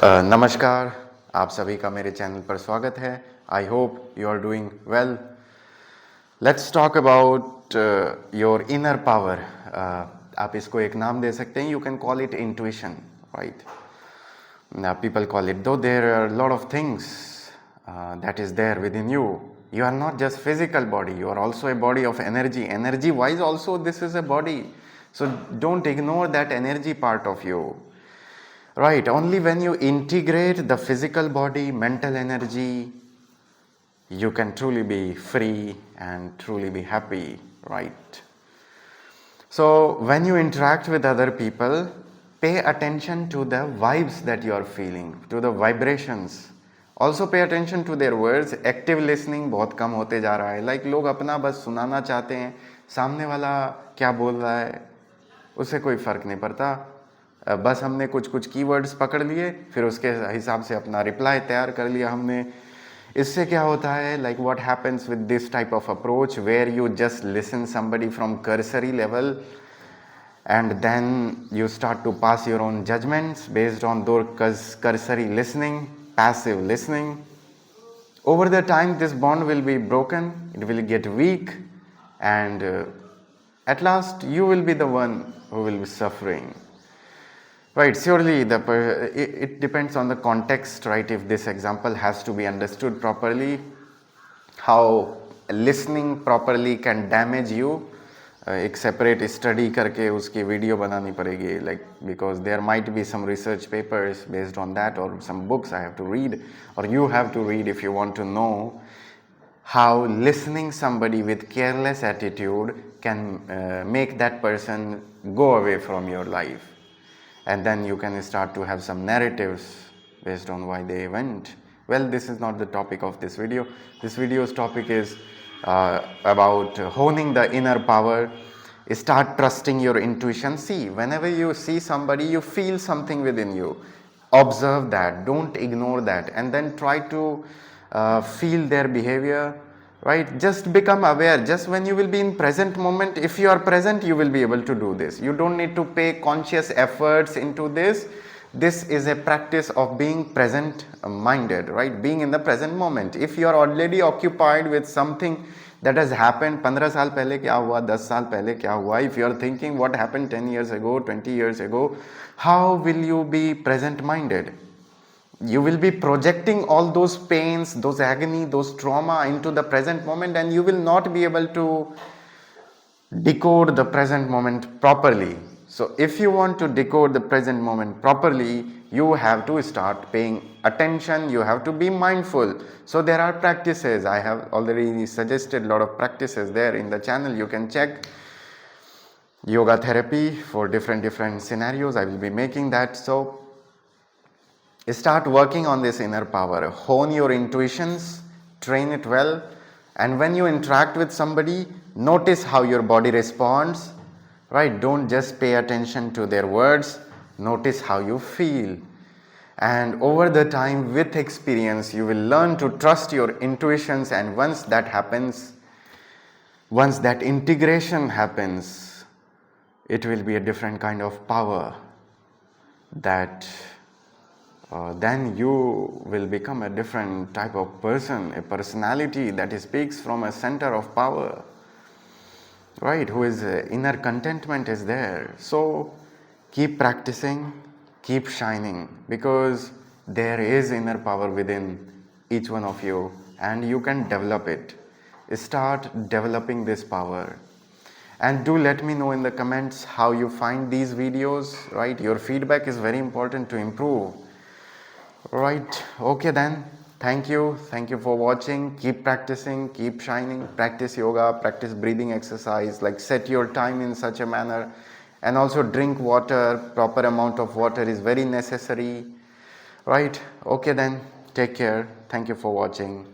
नमस्कार, आप सभी का मेरे चैनल पर स्वागत है। I hope you are doing well. Let's talk about your inner power. आप इसको एक नाम दे सकते हैं, you can call it intuition, right? People call it, though there are a lot of things that is there within you. You are not just physical body, you are also a body of energy. Energy wise also this is a body. So don't ignore that energy part of you. Right, only when you integrate the physical body, mental energy, you can truly be free and truly be happy, right? So, when you interact with other people, pay attention to the vibes that you are feeling, to the vibrations. Also pay attention to their words. Active listening बहुत कम होते जा रहा है. Like लोग अपना बस सुनाना चाहते हैं, सामने वाला क्या बोल रहा है उससे कोई फ़र्क नहीं पड़ता. बस हमने कुछ कुछ कीवर्ड्स पकड़ लिए, फिर उसके हिसाब से अपना रिप्लाई तैयार कर लिया हमने. इससे क्या होता है, like what happens with this type of approach where you just listen somebody from cursory level and then you start to pass your own judgments based on those cursory listening, passive listening. Over the time this bond will be broken, it will get weak, and at last you will be the one who will be suffering. Right, surely it depends on the context, right? If this example has to be understood properly, how listening properly can damage you. एक separate study करके उसकी video बनानी पड़ेगी, like because there might be some research papers based on that, or some books I have to read, or you have to read if you want to know how listening somebody with careless attitude can make that person go away from your life. And then you can start to have some narratives based on why they went. Well, this is not the topic of this video. This video's topic is about honing the inner power. Start trusting your intuition. See, whenever you see somebody, you feel something within you. Observe that, don't ignore that, and then try to feel their behavior, right? Just become aware. Just when you will be in present moment, if you are present, you will be able to do this. You don't need to pay conscious efforts into this. This is a practice of being present minded, right? Being in the present moment. If you are already occupied with something that has happened, 15 साल पहले क्या हुआ, 10 साल पहले क्या हुआ, if you are thinking what happened 10 years ago, 20 years ago, how will you be present minded? You will be projecting all those pains, those agony, those trauma into the present moment, and you will not be able to decode the present moment properly. So if you want to decode the present moment properly, you have to start paying attention, you have to be mindful. So there are practices. I have already suggested a lot of practices there in the channel. You can check yoga therapy for different scenarios. I will be making that. So start working on this inner power. Hone your intuitions, train it well, and when you interact with somebody, notice how your body responds, right? Don't just pay attention to their words, notice how you feel. And over the time, with experience, you will learn to trust your intuitions, and once that happens, once that integration happens, it will be a different kind of power that then you will become a different type of person, a personality that speaks from a center of power, right? Who is inner contentment is there. So keep practicing, keep shining, because there is inner power within each one of you, and you can develop it. Start developing this power. And do let me know in the comments how you find these videos, right? Your feedback is very important to improve. Right, okay then, thank you for watching. Keep practicing, keep shining, practice yoga, practice breathing exercise, like set your time in such a manner, and also drink water. Proper amount of water is very necessary. Right, okay then, take care. Thank you for watching.